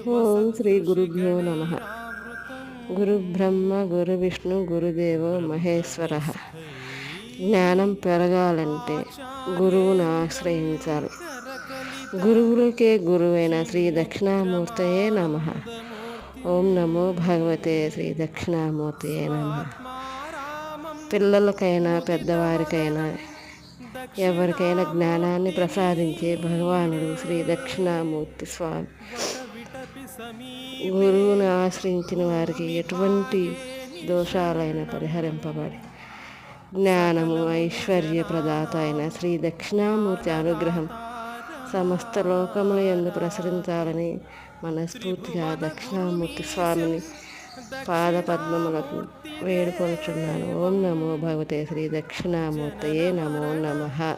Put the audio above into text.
ఓం శ్రీ గురుభ్యో నమ. గురుబ్రహ్మ గురువిష్ణు గురుదేవో మహేశ్వర. జ్ఞానం పెరగాలంటే గురువును ఆశ్రయించాలి. గురువులకే గురువైన శ్రీ దక్షిణామూర్తయే నమ. ఓం నమో భగవతే శ్రీ దక్షిణామూర్తయే నమ. పిల్లలకైనా పెద్దవారికైనా ఎవరికైనా జ్ఞానాన్ని ప్రసాదించే భగవానుడు శ్రీ దక్షిణామూర్తి స్వామి. గురువును ఆశ్రయించిన వారికి ఎటువంటి దోషాలైన పరిహరింపబడి జ్ఞానము ఐశ్వర్య ప్రదాత అయిన శ్రీ దక్షిణామూర్తి అనుగ్రహం సమస్త లోకముల యందు ప్రసరించాలని మనస్ఫూర్తిగా దక్షిణామూర్తి స్వామిని పాదపద్మములకు వేడుకొనుచున్నాను. ఓం నమో భగవతే శ్రీ దక్షిణామూర్తయే నమో నమః.